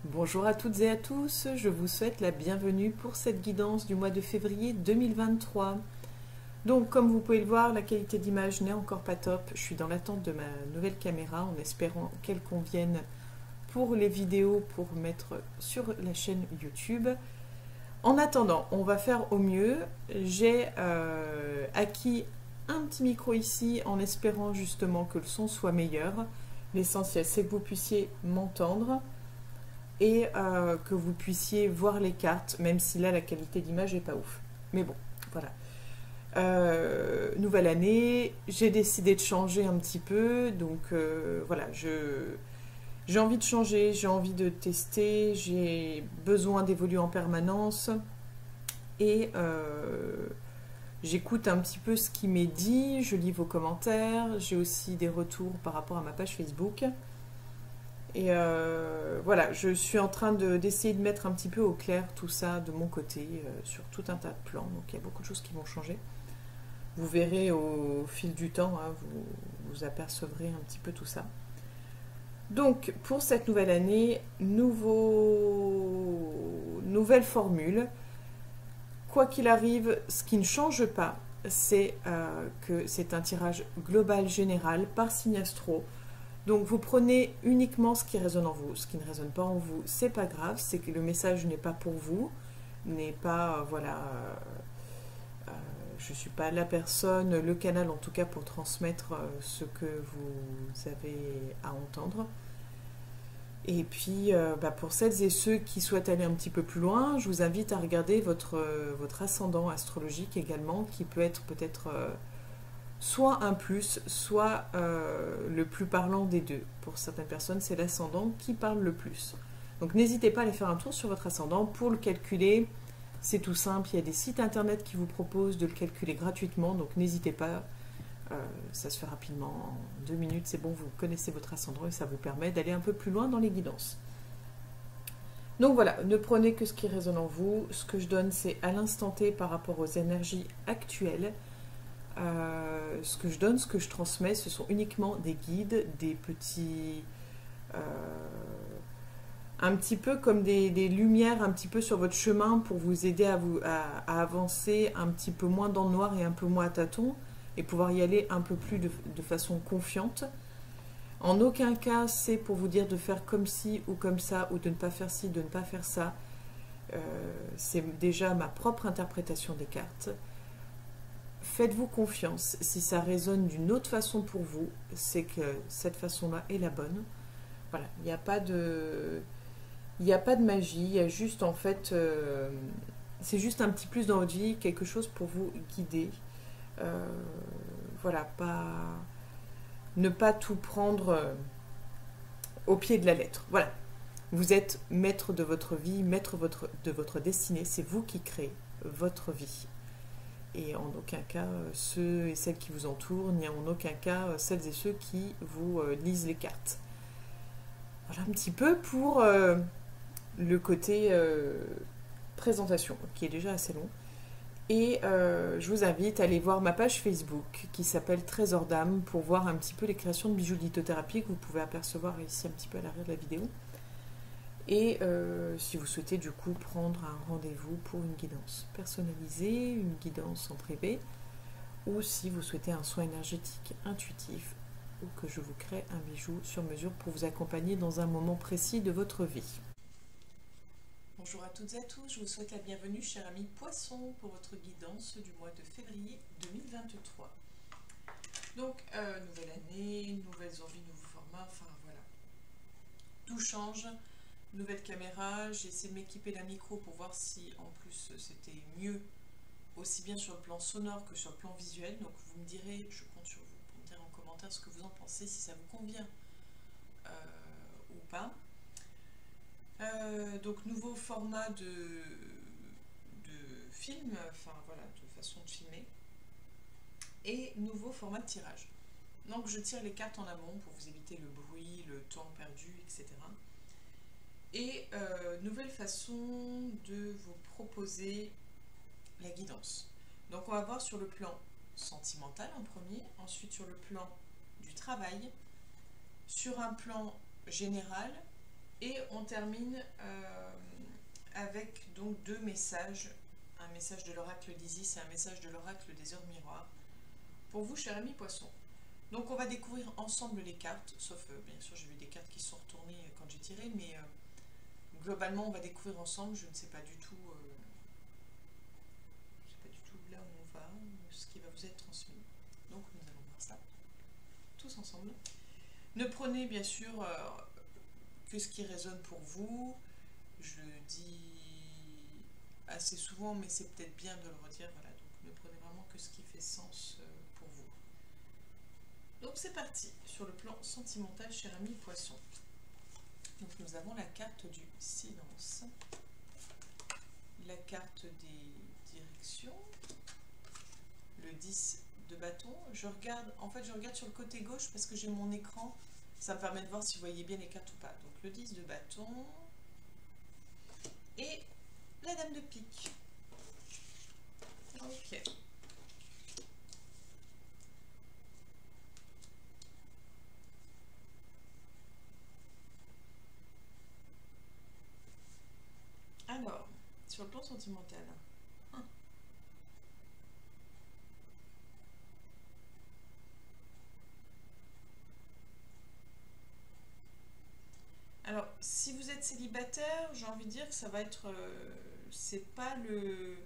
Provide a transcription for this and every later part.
Bonjour à toutes et à tous, je vous souhaite la bienvenue pour cette guidance du mois de février 2023. Donc comme vous pouvez le voir, la qualité d'image n'est encore pas top. Je suis dans l'attente de ma nouvelle caméra en espérant qu'elle convienne pour les vidéos pour mettre sur la chaîne YouTube. En attendant, on va faire au mieux. J'ai acquis un petit micro ici en espérant justement que le son soit meilleur. L'essentiel c'est que vous puissiez m'entendre et que vous puissiez voir les cartes, même si là la qualité d'image n'est pas ouf. Mais bon, voilà. Nouvelle année, j'ai décidé de changer un petit peu, donc voilà, j'ai envie de changer, j'ai envie de tester, j'ai besoin d'évoluer en permanence et j'écoute un petit peu ce qui m'est dit, je lis vos commentaires, j'ai aussi des retours par rapport à ma page Facebook. Et voilà, je suis en train d'essayer de mettre un petit peu au clair tout ça de mon côté sur tout un tas de plans. Donc il y a beaucoup de choses qui vont changer. Vous verrez au fil du temps, hein, vous apercevrez un petit peu tout ça. Donc pour cette nouvelle année, nouvelle formule. Quoi qu'il arrive, ce qui ne change pas, c'est que c'est un tirage global général par signe astro. Donc vous prenez uniquement ce qui résonne en vous. Ce qui ne résonne pas en vous, c'est pas grave, c'est que le message n'est pas pour vous, n'est pas, voilà, je ne suis pas la personne, le canal en tout cas pour transmettre ce que vous avez à entendre. Et puis pour celles et ceux qui souhaitent aller un petit peu plus loin, je vous invite à regarder votre ascendant astrologique également, qui peut être peut-être soit un plus, soit le plus parlant des deux. Pour certaines personnes, c'est l'ascendant qui parle le plus. Donc n'hésitez pas à aller faire un tour sur votre ascendant pour le calculer. C'est tout simple, il y a des sites internet qui vous proposent de le calculer gratuitement, donc n'hésitez pas, ça se fait rapidement, en 2 minutes, c'est bon, vous connaissez votre ascendant et ça vous permet d'aller un peu plus loin dans les guidances. Donc voilà, ne prenez que ce qui résonne en vous. Ce que je donne, c'est à l'instant T par rapport aux énergies actuelles. Ce que je donne, ce que je transmets, ce sont uniquement des guides, des petits... un petit peu comme des lumières un petit peu sur votre chemin pour vous aider à avancer un petit peu moins dans le noir et un peu moins à tâtons et pouvoir y aller un peu plus de façon confiante. En aucun cas, c'est pour vous dire de faire comme ci ou comme ça ou de ne pas faire ci, de ne pas faire ça. C'est déjà ma propre interprétation des cartes. Faites-vous confiance. Si ça résonne d'une autre façon pour vous, c'est que cette façon-là est la bonne. Voilà, il n'y a pas de... Il n'y a pas de magie, il y a juste en fait... c'est juste un petit plus dans votre vie, quelque chose pour vous guider. Voilà, ne pas tout prendre au pied de la lettre. Voilà, vous êtes maître de votre vie, maître de votre destinée, c'est vous qui créez votre vie. Et en aucun cas ceux et celles qui vous entourent, ni en aucun cas celles et ceux qui vous lisent les cartes. Voilà un petit peu pour le côté présentation, qui est déjà assez long. Et je vous invite à aller voir ma page Facebook qui s'appelle Trésor d'âme pour voir un petit peu les créations de bijoux de lithothérapie que vous pouvez apercevoir ici un petit peu à l'arrière de la vidéo. Et si vous souhaitez du coup prendre un rendez-vous pour une guidance personnalisée, une guidance en privé, ou si vous souhaitez un soin énergétique intuitif, ou que je vous crée un bijou sur mesure pour vous accompagner dans un moment précis de votre vie. Bonjour à toutes et à tous, je vous souhaite la bienvenue, chers amis Poissons, pour votre guidance du mois de février 2023. Donc, nouvelle année, nouvelles envies, nouveaux formats, enfin voilà. Tout change. Nouvelle caméra, j'ai essayé de m'équiper d'un micro pour voir si en plus c'était mieux, aussi bien sur le plan sonore que sur le plan visuel. Donc vous me direz, je compte sur vous pour me dire en commentaire ce que vous en pensez, si ça vous convient ou pas. Donc nouveau format de film, enfin voilà, de façon de filmer, et nouveau format de tirage. Donc je tire les cartes en amont pour vous éviter le bruit, le temps perdu, etc. Et nouvelle façon de vous proposer la guidance. Donc on va voir sur le plan sentimental en premier, ensuite sur le plan du travail, sur un plan général Et on termine avec donc deux messages, un message de l'oracle d'Isis et un message de l'oracle des heures miroirs. Pour vous, cher ami Poisson. Donc on va découvrir ensemble les cartes, sauf bien sûr j'ai vu des cartes qui sont retournées quand j'ai tiré, mais globalement on va découvrir ensemble, je ne sais pas du tout là où on va, ce qui va vous être transmis. Donc nous allons voir ça tous ensemble. Ne prenez bien sûr que ce qui résonne pour vous. Je le dis assez souvent, mais c'est peut-être bien de le redire. Voilà, donc ne prenez vraiment que ce qui fait sens pour vous. Donc c'est parti, sur le plan sentimental, cher ami Poisson. Donc nous avons la carte du silence, la carte des directions, le 10 de bâton. Je regarde sur le côté gauche parce que j'ai mon écran, ça me permet de voir si vous voyez bien les cartes ou pas. Donc le 10 de bâton et la dame de pique. Ok. Alors, sur le plan sentimental. Alors, si vous êtes célibataire, j'ai envie de dire que ça va être... c'est pas le...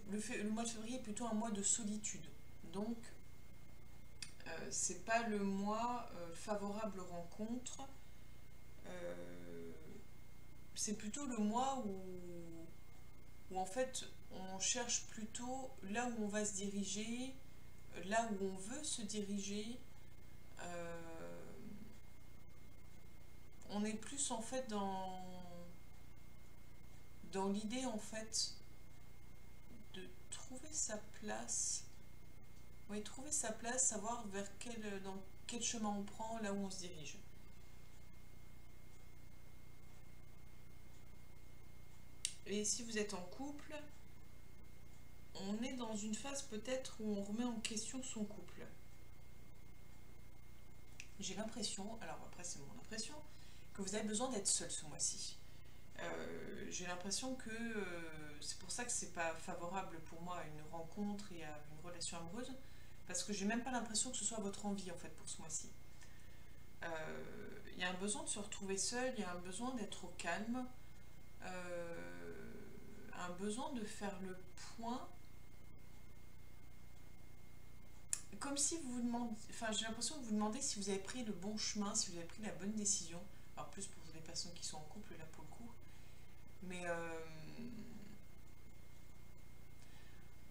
Le mois de février est plutôt un mois de solitude. Donc, c'est pas le mois favorable aux rencontres. C'est plutôt le mois où en fait on cherche plutôt là où on va se diriger, là où on veut se diriger. On est plus en fait dans l'idée en fait de trouver sa place. Oui, trouver sa place, savoir dans quel chemin on prend, là où on se dirige. Et si vous êtes en couple, on est dans une phase peut-être où on remet en question son couple. J'ai l'impression, alors après c'est mon impression, que vous avez besoin d'être seul ce mois-ci. J'ai l'impression que c'est pour ça que c'est pas favorable pour moi à une rencontre et à une relation amoureuse, parce que j'ai même pas l'impression que ce soit votre envie en fait pour ce mois-ci. Il y a un besoin de se retrouver seul, il y a un besoin d'être au calme, un besoin de faire le point, comme si vous vous demandez, enfin j'ai l'impression que vous vous demandez si vous avez pris le bon chemin, si vous avez pris la bonne décision. Alors plus pour les personnes qui sont en couple là pour le coup, mais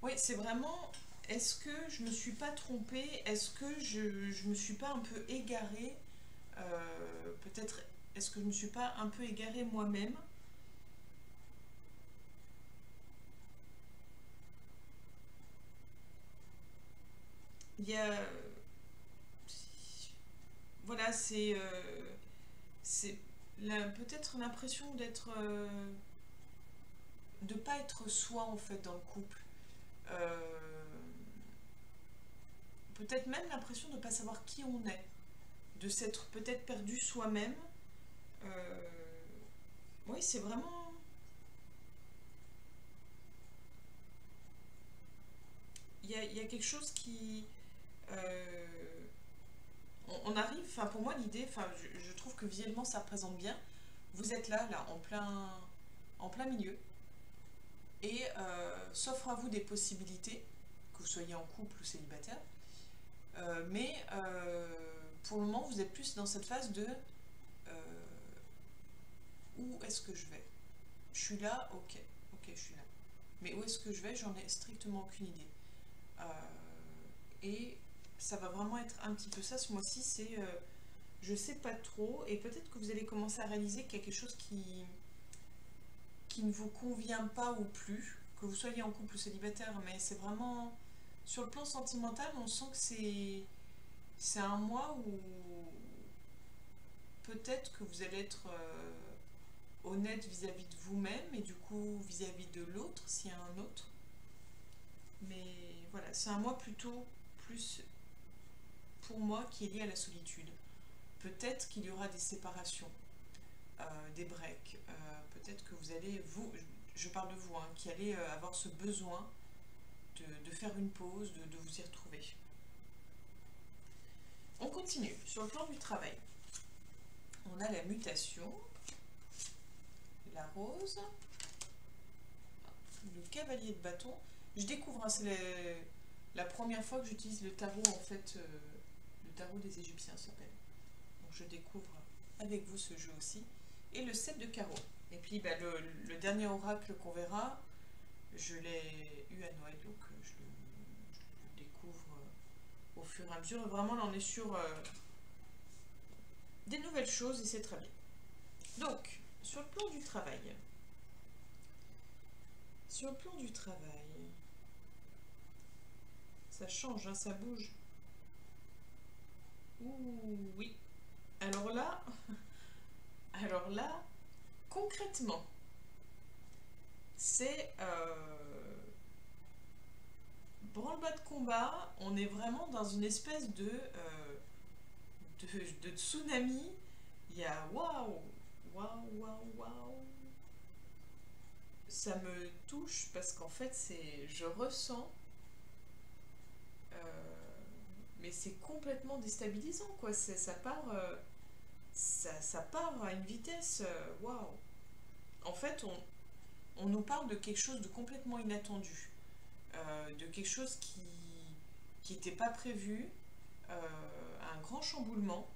oui, c'est vraiment, est-ce que je me suis pas trompée? Est-ce que je me suis pas un peu égarée? Peut-être, est-ce que je me suis pas un peu égarée moi-même? Il y a... Voilà, c'est peut-être l'impression d'être... de pas être soi en fait dans le couple. Euh, Peut-être même l'impression de ne pas savoir qui on est. De s'être peut-être perdu soi-même. Euh, oui, c'est vraiment... il y a quelque chose qui... euh, on arrive, enfin pour moi l'idée, enfin je trouve que visuellement ça représente bien. Vous êtes là, en plein milieu, et s'offre à vous des possibilités, que vous soyez en couple ou célibataire, mais pour le moment vous êtes plus dans cette phase de euh, où est-ce que je vais? Je suis là, ok, je suis là. Mais où est-ce que je vais? J'en ai strictement aucune idée. Euh, et ça va vraiment être un petit peu ça ce mois-ci, c'est je sais pas trop, et peut-être que vous allez commencer à réaliser qu'il y a quelque chose qui ne vous convient pas ou plus, que vous soyez en couple ou célibataire, mais c'est vraiment sur le plan sentimental, on sent que c'est un mois où peut-être que vous allez être honnête vis-à-vis de vous-même et du coup vis-à-vis de l'autre s'il y a un autre. Mais voilà, c'est un mois plutôt plus pour moi qui est lié à la solitude. Peut-être qu'il y aura des séparations. des breaks. Peut-être que vous allez, vous, je parle de vous, hein, qui allez avoir ce besoin de faire une pause, de vous y retrouver. On continue. Sur le plan du travail, on a la mutation, la rose, le cavalier de bâton. Je découvre, hein, c'est la première fois que j'utilise le tarot, en fait, le tarot des Égyptiens s'appelle. Donc je découvre avec vous ce jeu aussi. Et le 7 de carreau. Et puis bah, le dernier oracle qu'on verra, je l'ai eu à Noël, donc je le découvre au fur et à mesure. Et vraiment, là, on est sur des nouvelles choses et c'est très bien. Donc, sur le plan du travail. Sur le plan du travail, ça change, hein, ça bouge. Ouh, oui. Alors là, alors là, concrètement, c'est branle-bas de combat. On est vraiment dans une espèce de tsunami. Il y a waouh, waouh, waouh, waouh. Ça me touche parce qu'en fait, je ressens, mais c'est complètement déstabilisant, quoi. Ça part, ça part à une vitesse, waouh. En fait, on nous parle de quelque chose de complètement inattendu, de quelque chose qui n'était pas prévu, un grand chamboulement.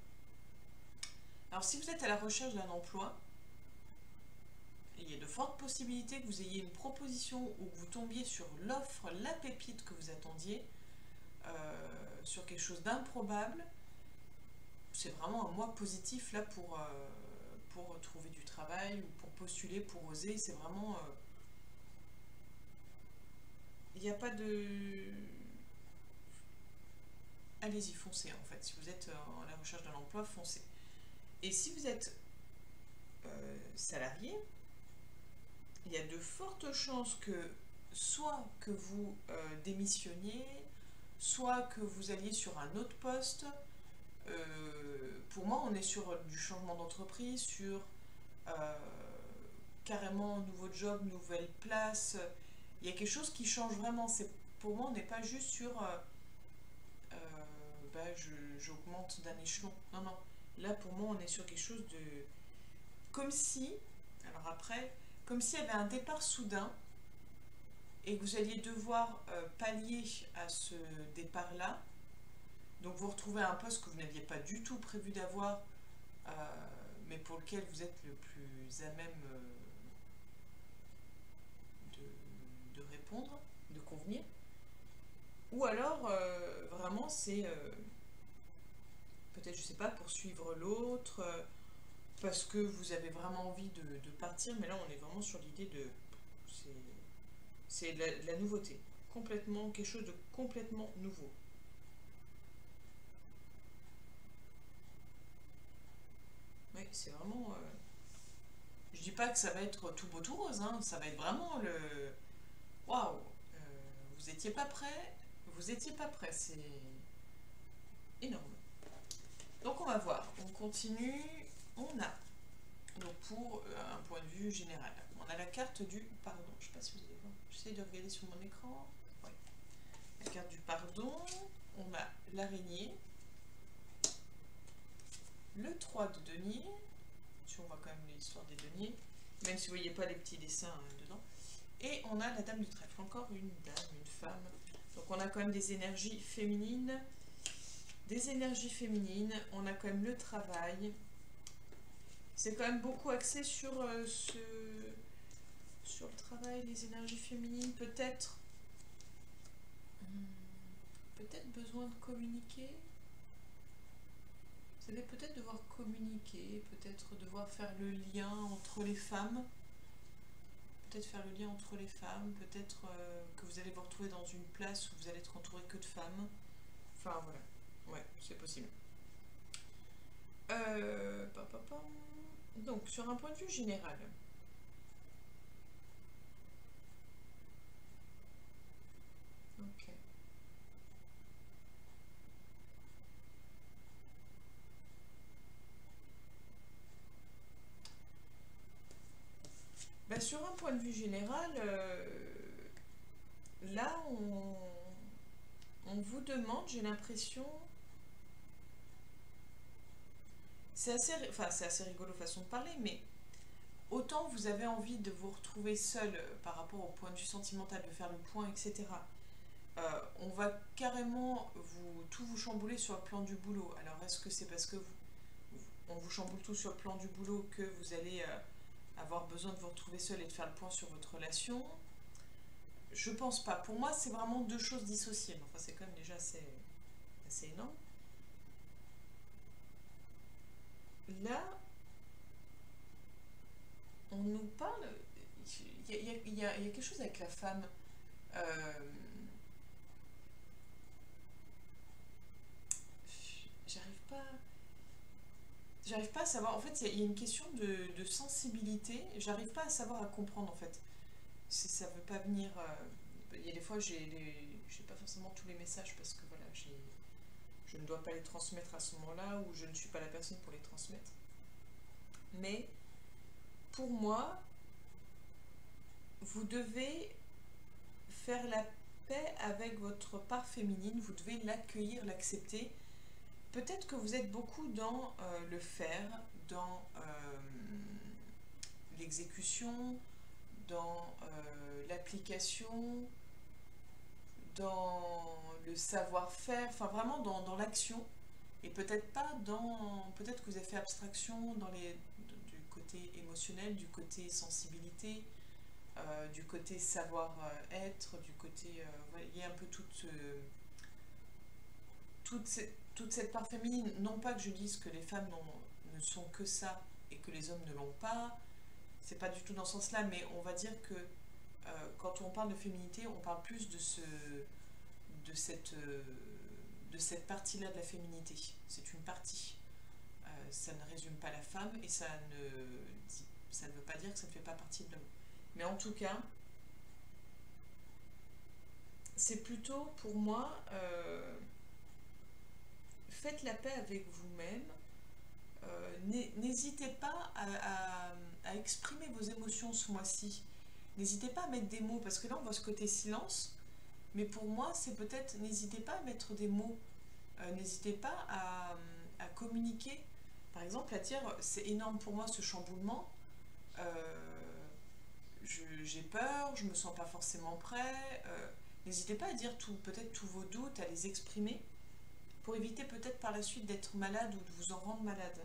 Alors, si vous êtes à la recherche d'un emploi, il y a de fortes possibilités que vous ayez une proposition ou que vous tombiez sur l'offre, la pépite que vous attendiez, sur quelque chose d'improbable. C'est vraiment un mois positif là pour trouver du travail ou pour postuler, pour oser. C'est vraiment... il n'y a pas de... Allez-y, foncez en fait. Si vous êtes à la recherche d'un emploi, foncez. Et si vous êtes salarié, il y a de fortes chances que soit que vous démissionniez, soit que vous alliez sur un autre poste. Pour moi, on est sur du changement d'entreprise, sur carrément nouveau job, nouvelle place. Il y a quelque chose qui change vraiment. Pour moi, on n'est pas juste sur j'augmente d'un échelon. Non, non. Là, pour moi, on est sur quelque chose de... Comme si, alors après, comme s'il y avait un départ soudain et que vous alliez devoir pallier à ce départ-là. Donc vous retrouvez un poste que vous n'aviez pas du tout prévu d'avoir, mais pour lequel vous êtes le plus à même de répondre, de convenir. Ou alors, vraiment, c'est peut-être, je sais pas, poursuivre l'autre, parce que vous avez vraiment envie de partir, mais là, on est vraiment sur l'idée de... C'est de la nouveauté. Complètement, quelque chose de complètement nouveau. Oui, c'est vraiment... je dis pas que ça va être tout beau tout rose, hein, ça va être vraiment le... Waouh, vous étiez pas prêt, vous étiez pas prêt, c'est énorme. Donc on va voir, on continue, on a, donc pour un point de vue général, on a la carte du pardon, je sais pas si vous allez voir, j'essaie de regarder sur mon écran, ouais. La carte du pardon, on a l'araignée, le 3 de denier, si on voit quand même l'histoire des deniers, même si vous voyez pas les petits dessins dedans, et on a la dame du trèfle, encore une dame, une femme, donc on a quand même des énergies féminines, on a quand même le travail. C'est quand même beaucoup axé sur, sur le travail, les énergies féminines, peut-être besoin de communiquer. Vous allez peut-être devoir communiquer, peut-être devoir faire le lien entre les femmes. Peut-être que vous allez vous retrouver dans une place où vous allez être entouré que de femmes. Enfin voilà, ouais, c'est possible. Donc, sur un point de vue général, ok. Bah, sur un point de vue général, là, on vous demande, j'ai l'impression, c'est assez rigolo façon de parler, mais autant vous avez envie de vous retrouver seul par rapport au point de vue sentimental, de faire le point, etc. On va carrément tout vous chambouler sur le plan du boulot. Alors, est-ce que c'est parce que on vous chamboule tout sur le plan du boulot que vous allez avoir besoin de vous retrouver seul et de faire le point sur votre relation? Je pense pas. Pour moi, c'est vraiment deux choses dissociées. Mais enfin, c'est quand même déjà assez énorme. Là, on nous parle. Il y a quelque chose avec la femme. Euh, J'arrive pas. J'arrive pas à savoir. En fait, il y a une question de sensibilité. J'arrive pas à savoir, à comprendre en fait. Ça veut pas venir. Il y a des fois, j'ai pas forcément tous les messages parce que voilà, je ne dois pas les transmettre à ce moment-là ou je ne suis pas la personne pour les transmettre. Mais pour moi, vous devez faire la paix avec votre part féminine, vous devez l'accueillir, l'accepter. Peut-être que vous êtes beaucoup dans le faire, dans l'exécution, dans l'application, dans le savoir-faire, enfin vraiment dans l'action. Et peut-être pas dans... Peut-être que vous avez fait abstraction du côté émotionnel, du côté sensibilité, du côté savoir-être, du côté... voilà, il y a un peu toute cette part féminine. Non pas que je dise que les femmes ne sont que ça et que les hommes ne l'ont pas. C'est pas du tout dans ce sens-là, mais on va dire que quand on parle de féminité, on parle plus de cette, euh, de cette partie-là de la féminité. C'est une partie. Ça ne résume pas la femme et ça ne veut pas dire que ça ne fait pas partie de l'homme. Mais en tout cas, c'est plutôt pour moi, faites la paix avec vous-même. N'hésitez pas à exprimer vos émotions ce mois-ci. N'hésitez pas à mettre des mots, parce que là on voit ce côté silence, mais pour moi c'est peut-être, n'hésitez pas à mettre des mots. N'hésitez pas à communiquer. Par exemple, à dire, c'est énorme pour moi ce chamboulement, j'ai peur, je me sens pas forcément prêt. N'hésitez pas à dire peut-être tous vos doutes, à les exprimer, pour éviter peut-être par la suite d'être malade ou de vous en rendre malade.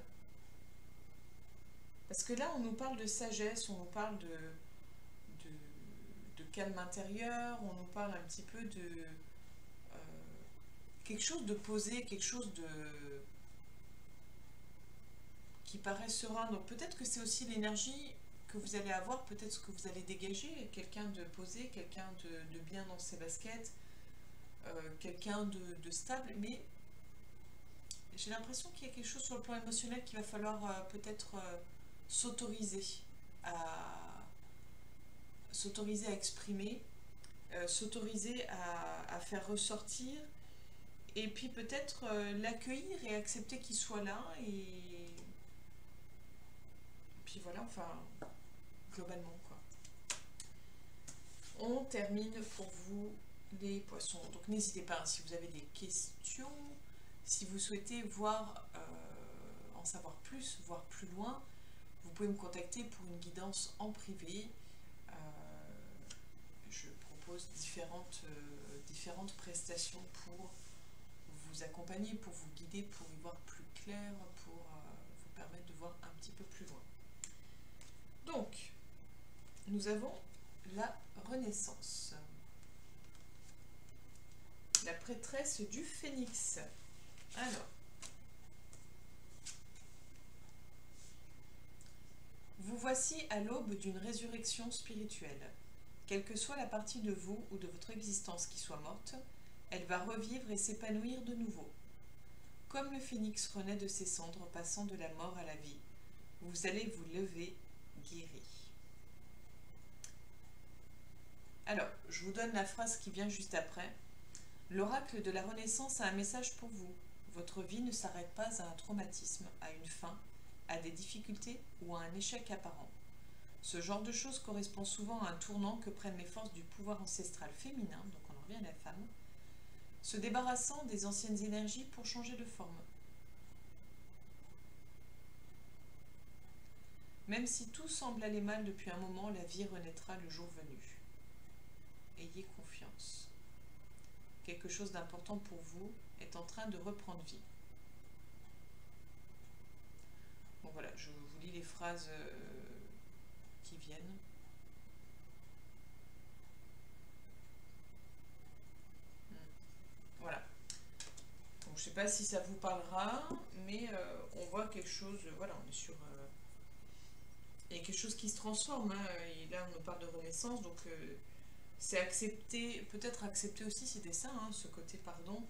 Parce que là, on nous parle de sagesse, on nous parle de, de calme intérieur, on nous parle un petit peu de quelque chose de posé, quelque chose de qui paraît serein. Donc peut-être que c'est aussi l'énergie que vous allez avoir, peut-être ce que vous allez dégager, quelqu'un de posé, quelqu'un de bien dans ses baskets, quelqu'un de stable, mais j'ai l'impression qu'il y a quelque chose sur le plan émotionnel qu'il va falloir peut-être s'autoriser à s'autoriser à exprimer, s'autoriser à faire ressortir, et puis peut-être l'accueillir et accepter qu'il soit là, et puis voilà, enfin, globalement, quoi. On termine pour vous les poissons. Donc n'hésitez pas, hein, si vous avez des questions, si vous souhaitez en savoir plus, voir plus loin, vous pouvez me contacter pour une guidance en privé. Je propose différentes prestations pour vous accompagner, pour vous guider, pour y voir plus clair, pour vous permettre de voir un petit peu plus loin. Donc, nous avons la Renaissance. La prêtresse du Phénix. Alors, vous voici à l'aube d'une résurrection spirituelle. Quelle que soit la partie de vous ou de votre existence qui soit morte, elle va revivre et s'épanouir de nouveau. Comme le phénix renaît de ses cendres passant de la mort à la vie, vous allez vous lever guéri. Alors, je vous donne la phrase qui vient juste après. L'oracle de la Renaissance a un message pour vous. Votre vie ne s'arrête pas à un traumatisme, à une fin, à des difficultés ou à un échec apparent. Ce genre de choses correspond souvent à un tournant que prennent les forces du pouvoir ancestral féminin, donc on en revient à la femme, se débarrassant des anciennes énergies pour changer de forme. Même si tout semble aller mal depuis un moment, la vie renaîtra le jour venu. Ayez confiance. Quelque chose d'important pour vous est en train de reprendre vie. Bon voilà, je vous lis les phrases qui viennent. Voilà. Donc, je ne sais pas si ça vous parlera, mais on voit quelque chose, voilà, on est sur... il y a quelque chose qui se transforme, hein, et là on nous parle de renaissance, donc c'est accepter, peut-être accepter aussi, c'était ça, hein, ce côté pardon,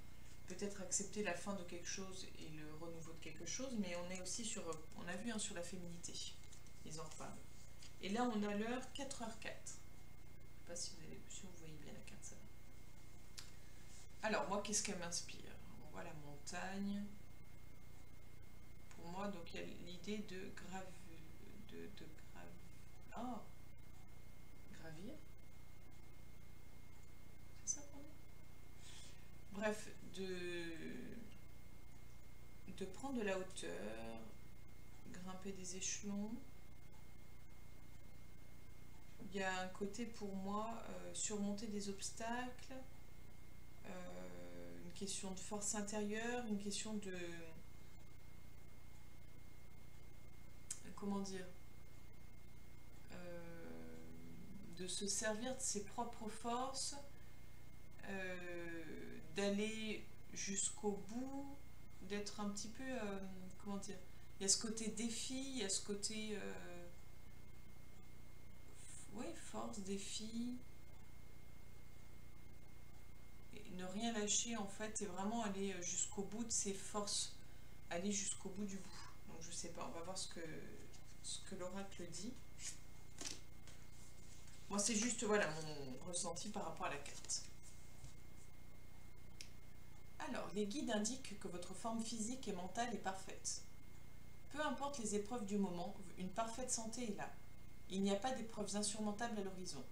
peut-être accepter la fin de quelque chose et le renouveau de quelque chose, mais on est aussi sur, on a vu hein, sur la féminité, ils en reparlent. Et là on a l'heure 4h04. Je ne sais pas si vous voyez bien la carte, ça va. Alors moi, qu'est-ce qu'elle m'inspire? On voit la montagne. Pour moi, donc il y a l'idée de oh, gravir. C'est ça qu'on dit? Bref, de prendre de la hauteur, grimper des échelons. Il y a un côté pour moi, surmonter des obstacles, une question de force intérieure, une question de... Comment dire, de se servir de ses propres forces, d'aller jusqu'au bout, d'être un petit peu, comment dire, il y a ce côté défi, il y a ce côté, ouais, force, défi, et ne rien lâcher en fait, c'est vraiment aller jusqu'au bout de ses forces, aller jusqu'au bout du bout. Donc je sais pas, on va voir ce que l'oracle dit. Moi c'est juste voilà mon ressenti par rapport à la carte. Alors, les guides indiquent que votre forme physique et mentale est parfaite. Peu importe les épreuves du moment, une parfaite santé est là. Il n'y a pas d'épreuves insurmontables à l'horizon.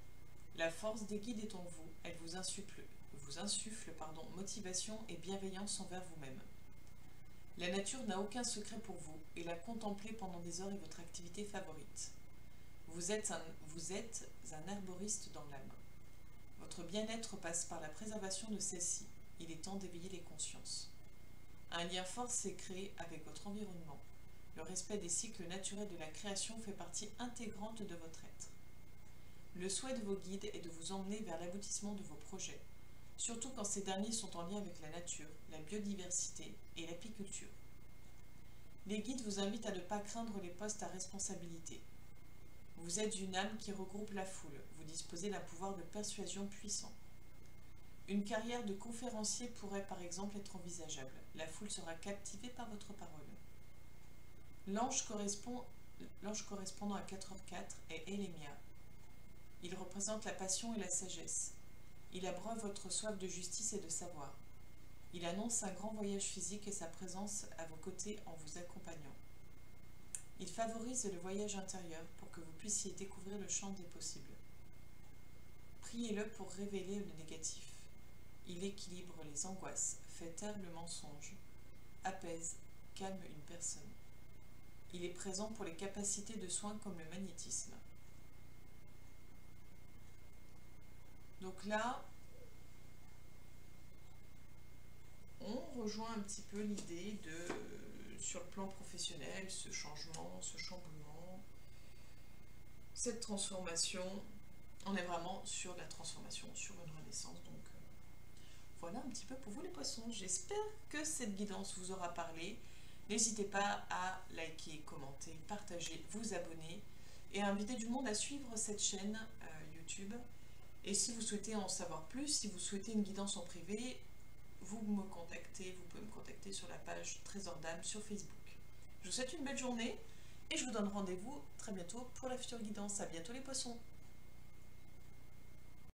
La force des guides est en vous, elle vous insuffle motivation et bienveillance envers vous-même. La nature n'a aucun secret pour vous, et la contempler pendant des heures est votre activité favorite. Vous êtes un herboriste dans l'âme. Votre bien-être passe par la préservation de celle-ci. Il est temps d'éveiller les consciences. Un lien fort s'est créé avec votre environnement. Le respect des cycles naturels de la création fait partie intégrante de votre être. Le souhait de vos guides est de vous emmener vers l'aboutissement de vos projets, surtout quand ces derniers sont en lien avec la nature, la biodiversité et l'apiculture. Les guides vous invitent à ne pas craindre les postes à responsabilité. Vous êtes une âme qui regroupe la foule, vous disposez d'un pouvoir de persuasion puissant. Une carrière de conférencier pourrait par exemple être envisageable. La foule sera captivée par votre parole. L'ange correspondant à 4h04 est Elémia. Il représente la passion et la sagesse. Il abreuve votre soif de justice et de savoir. Il annonce un grand voyage physique et sa présence à vos côtés en vous accompagnant. Il favorise le voyage intérieur pour que vous puissiez découvrir le champ des possibles. Priez-le pour révéler le négatif. Il équilibre les angoisses, fait taire le mensonge, apaise, calme une personne. Il est présent pour les capacités de soins comme le magnétisme. Donc là, on rejoint un petit peu l'idée de, sur le plan professionnel, ce changement, ce chamboulement, cette transformation. On est vraiment sur la transformation, sur une renaissance. Donc voilà un petit peu pour vous les poissons. J'espère que cette guidance vous aura parlé. N'hésitez pas à liker, commenter, partager, vous abonner et à inviter du monde à suivre cette chaîne YouTube. Et si vous souhaitez en savoir plus, si vous souhaitez une guidance en privé, vous pouvez me contacter sur la page Trésor d'âme sur Facebook. Je vous souhaite une belle journée et je vous donne rendez-vous très bientôt pour la future guidance. À bientôt les poissons!